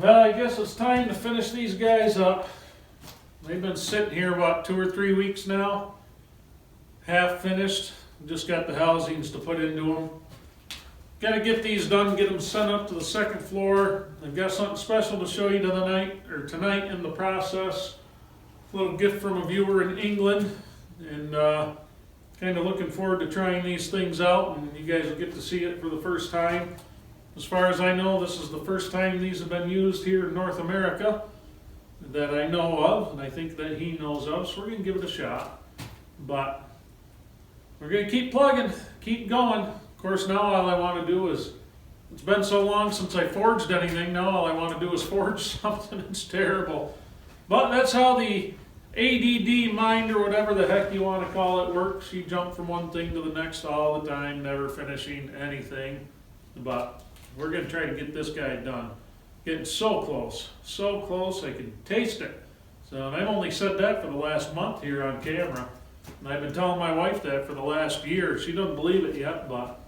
Well, I guess it's time to finish these guys up. They've been sitting here about 2 or 3 weeks now. Half finished. Just got the housings to put into them. Got to get these done, get them sent up to the second floor. I've got something special to show you tonight in the process. A little gift from a viewer in England, and kind of looking forward to trying these things out, and you guys will get to see it for the first time. As far as I know, this is the first time these have been used here in North America that I know of, and I think that he knows of, so we're going to give it a shot. But we're going to keep plugging, keep going. Of course, now all I want to do is, it's been so long since I forged anything, now all I want to do is forge something. It's terrible. But that's how the ADD mind, or whatever the heck you want to call it, works. You jump from one thing to the next all the time, never finishing anything. But we're going to try to get this guy done. Getting so close, I can taste it. So, and I've only said that for the last month here on camera. And I've been telling my wife that for the last year. She doesn't believe it yet, but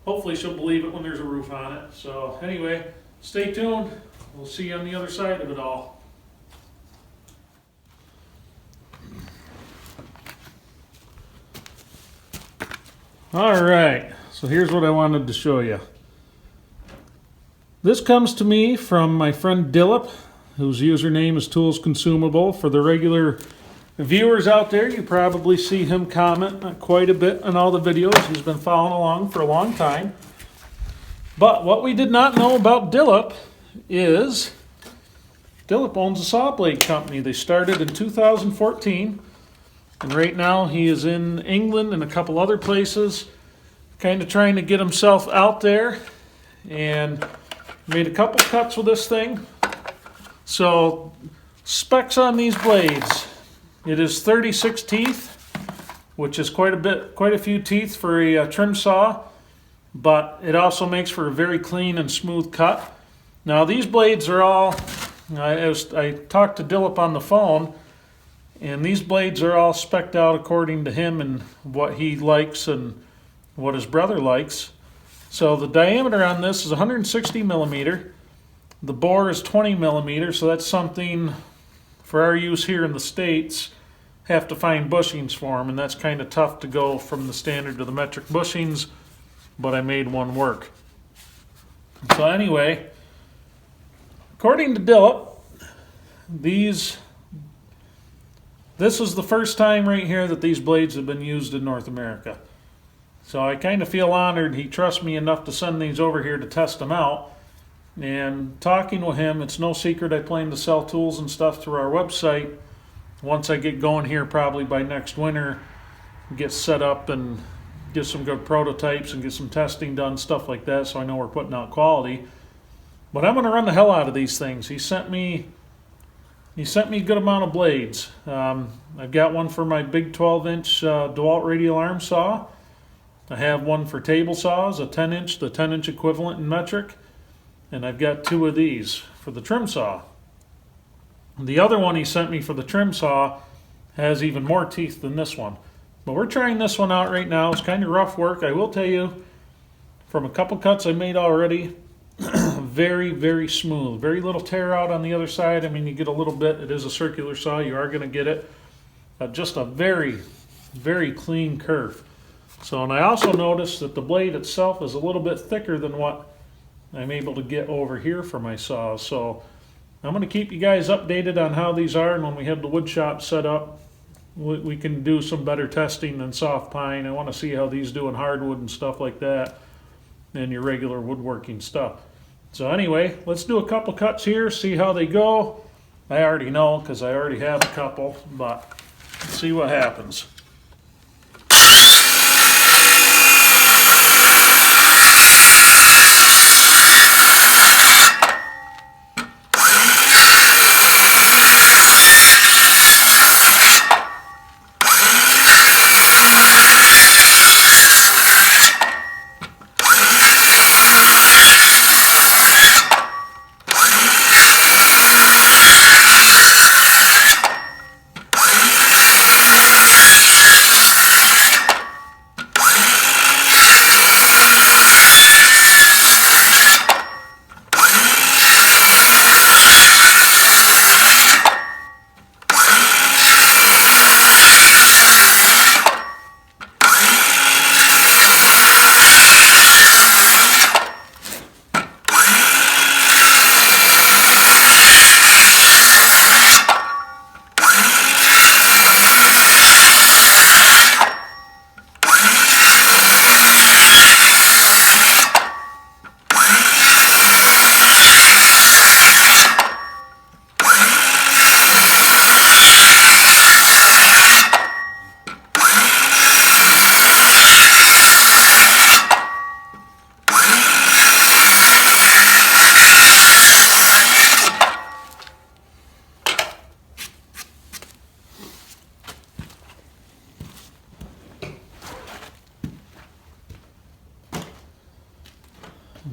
hopefully she'll believe it when there's a roof on it. So anyway, stay tuned. We'll see you on the other side of it all. All right, so here's what I wanted to show you. This comes to me from my friend Dillip, whose username is Tools Consumable. For the regular viewers out there, you probably see him comment quite a bit on all the videos. He's been following along for a long time. But what we did not know about Dillip is Dillip owns a saw blade company. They started in 2014, and right now he is in England and a couple other places, kind of trying to get himself out there, and made a couple cuts with this thing. So specs on these blades: it is 36 teeth, which is quite a few teeth for a trim saw, but it also makes for a very clean and smooth cut. Now these blades are all, I talked to Dillip on the phone, and these blades are all spec'd out according to him and what he likes and what his brother likes. So the diameter on this is 160 millimeter. The bore is 20 millimeters, so that's something for our use here in the States. Have to find bushings for them, and that's kind of tough to go from the standard to the metric bushings, but I made one work. So anyway, according to Dillip, this is the first time right here that these blades have been used in North America. So I kind of feel honored he trusts me enough to send these over here to test them out. And talking with him, it's no secret I plan to sell tools and stuff through our website once I get going here, probably by next winter, get set up and get some good prototypes and get some testing done, stuff like that, so I know we're putting out quality. But I'm going to run the hell out of these things. He sent me a good amount of blades. I've got one for my big 12-inch DeWalt radial arm saw. I have one for table saws, a 10-inch, the 10-inch equivalent in metric, and I've got 2 of these for the trim saw. The other one he sent me for the trim saw has even more teeth than this one. But we're trying this one out right now. It's kind of rough work. I will tell you, from a couple cuts I made already, very, very smooth. Very little tear out on the other side. I mean, you get a little bit. It is a circular saw. You are going to get it. Just a very, very clean curve. So, and I also noticed that the blade itself is a little bit thicker than what I'm able to get over here for my saws. So I'm going to keep you guys updated on how these are, and when we have the wood shop set up, we can do some better testing than soft pine. I want to see how these do in hardwood and stuff like that, and your regular woodworking stuff. So anyway, let's do a couple cuts here, see how they go. I already know because I already have a couple, but let's see what happens.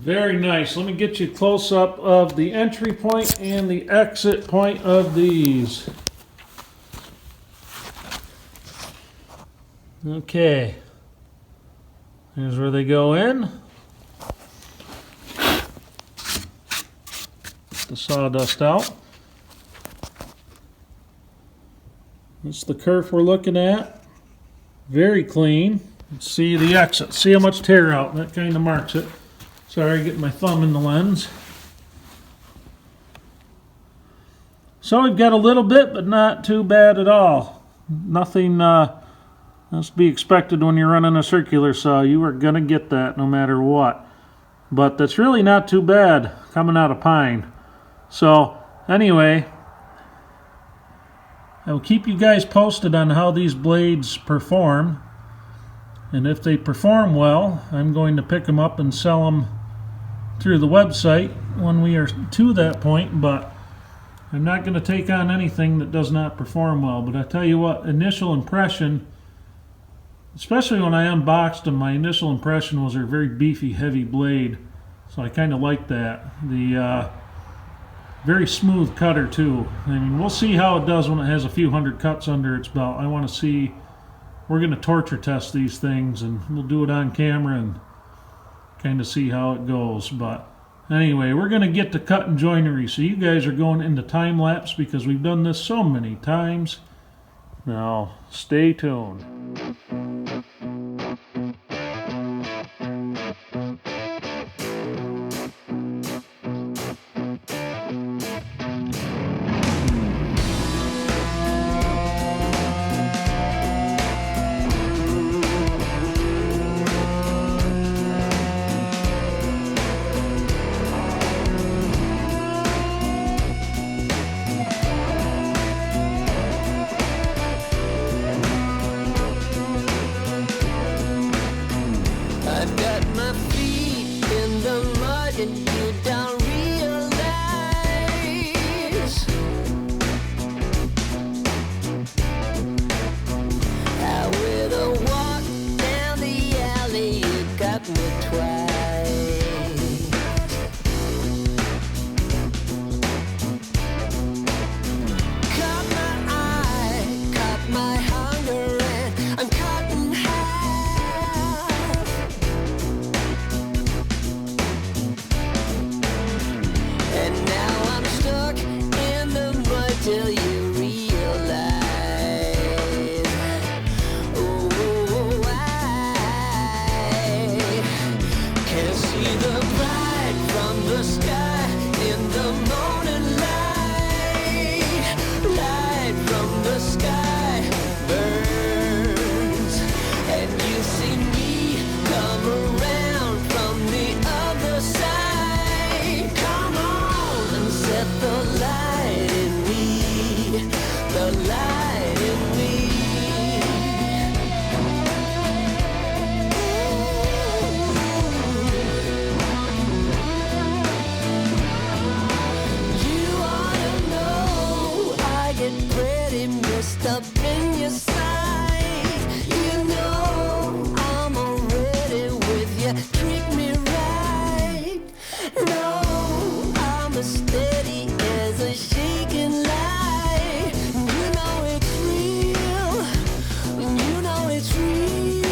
Very nice. Let me get you a close-up of the entry point and the exit point of these. Okay. Here's where they go in. Get the sawdust out. This is the kerf we're looking at. Very clean. Let's see the exit. See how much tear out. That kind of marks it. Sorry, getting my thumb in the lens. So we've got a little bit, but not too bad at all. Nothing that's to be expected when you're running a circular saw. You are going to get that no matter what. But that's really not too bad coming out of pine. So anyway, I will keep you guys posted on how these blades perform. And if they perform well, I'm going to pick them up and sell them through the website when we are to that point. But I'm not going to take on anything that does not perform well. But I tell you what, initial impression, especially when I unboxed them, my initial impression was they're a very beefy, heavy blade. So I kind of like that. The very smooth cutter too. I mean, we'll see how it does when it has a few hundred cuts under its belt. I want to see, we're going to torture test these things, and we'll do it on camera and kind of see how it goes. But anyway, we're going to get to cut and joinery. So you guys are going into time-lapse because we've done this so many times. Now, stay tuned. I've got my feet in the mud and you don't realize how with a walk down the alley you got me twice. Caught my eye, caught my hunger, and I'm caught in half. And now I'm stuck in the mud till you realize. Oh, I can see the light from the sky in the morning light. Light from the sky burns, and you see me come around from the other side. Come on and set the light in me, the light in me. You ought to know I get pretty messed up in your sight. You know I'm already with you. Treat me right. No, I'm as steady as a shaking light. You know it's real. You know it's real.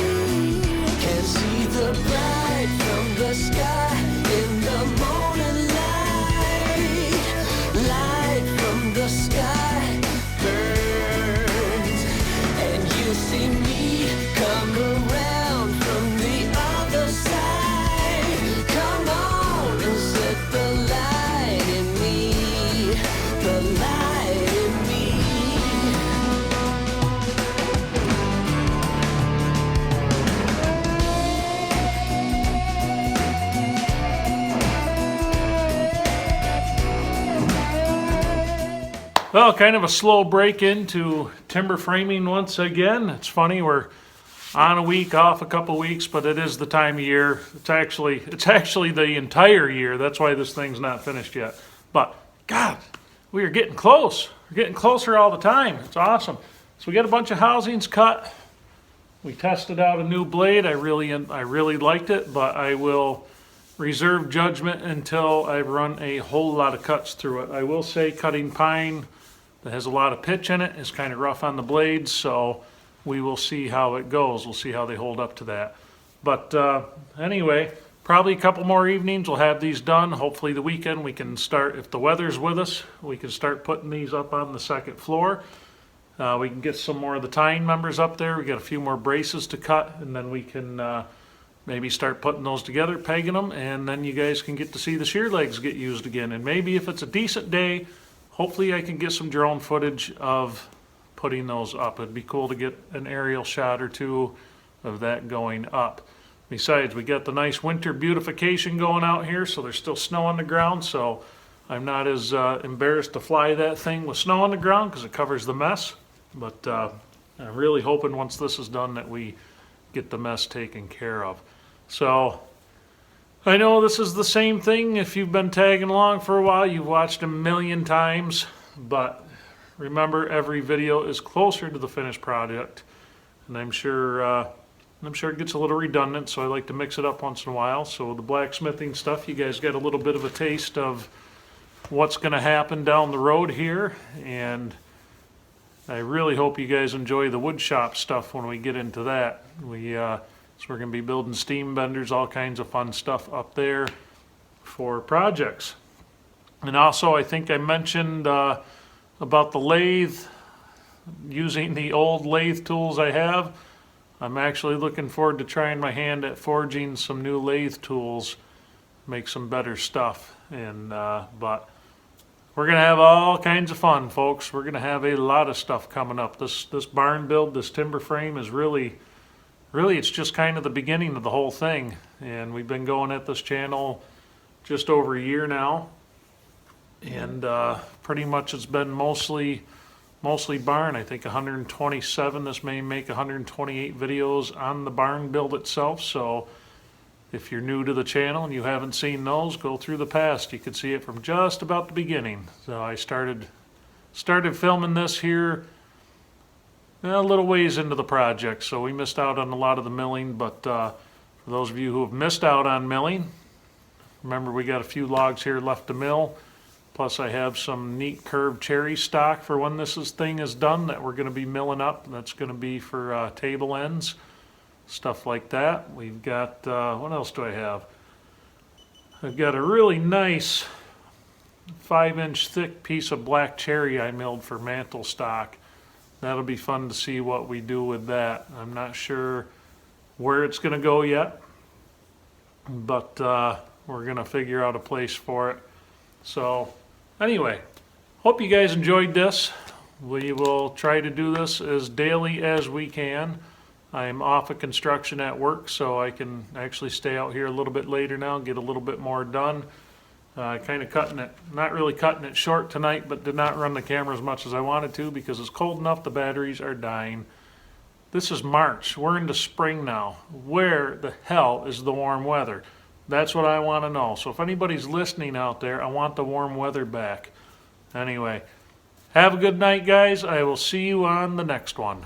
Can see the bright from the sky in the morning light. Light from the sky burns, and you see me come around from the other side. Come on and set the light in me, the light in me. Well, kind of a slow break into timber framing once again. It's funny, we're on a week, off a couple weeks, but it is the time of year. It's actually the entire year. That's why this thing's not finished yet. But God, we are getting close. We're getting closer all the time. It's awesome. So we got a bunch of housings cut. We tested out a new blade. I really liked it, but I will reserve judgment until I've run a whole lot of cuts through it. I will say cutting pine that has a lot of pitch in it is kind of rough on the blades, so we will see how it goes. We'll see how they hold up to that. But anyway, probably a couple more evenings we'll have these done. Hopefully the weekend we can start, if the weather's with us, we can start putting these up on the second floor. We can get some more of the tying members up there. We got a few more braces to cut, and then we can maybe start putting those together, pegging them, and then you guys can get to see the shear legs get used again. And maybe if it's a decent day, hopefully I can get some drone footage of putting those up. It'd be cool to get an aerial shot or two of that going up. Besides, we got the nice winter beautification going out here, so there's still snow on the ground, so I'm not as embarrassed to fly that thing with snow on the ground because it covers the mess. But I'm really hoping once this is done that we get the mess taken care of. So I know this is the same thing. If you've been tagging along for a while, you've watched a million times, but remember, every video is closer to the finished product, and I'm sure it gets a little redundant, so I like to mix it up once in a while. So the blacksmithing stuff, you guys get a little bit of a taste of what's going to happen down the road here, and I really hope you guys enjoy the wood shop stuff when we get into that. So we're going to be building steam benders, all kinds of fun stuff up there for projects. And also, I think I mentioned about the lathe, using the old lathe tools I have. I'm actually looking forward to trying my hand at forging some new lathe tools, make some better stuff. And but we're gonna have all kinds of fun, folks. We're gonna have a lot of stuff coming up. This barn build, this timber frame is really, it's just kind of the beginning of the whole thing. And we've been going at this channel just over a year now, and pretty much it's been mostly barn. I think 127. This may make 128 videos on the barn build itself. So if you're new to the channel and you haven't seen those, go through the past. You can see it from just about the beginning. So I started filming this here a little ways into the project, so we missed out on a lot of the milling. But for those of you who have missed out on milling, remember we got a few logs here left to mill. Plus I have some neat curved cherry stock for when this thing is done that we're going to be milling up. That's going to be for table ends, stuff like that. We've got, what else do I have? I've got a really nice 5-inch thick piece of black cherry I milled for mantle stock. That'll be fun to see what we do with that. I'm not sure where it's going to go yet, but we're going to figure out a place for it. So anyway, hope you guys enjoyed this. We will try to do this as daily as we can. I'm off of construction at work, so I can actually stay out here a little bit later now, get a little bit more done. Kind of not really cutting it short tonight, but did not run the camera as much as I wanted to because it's cold enough, the batteries are dying. This is March, we're into spring now. Where the hell is the warm weather? That's what I want to know. So if anybody's listening out there, I want the warm weather back. Anyway, have a good night, guys. I will see you on the next one.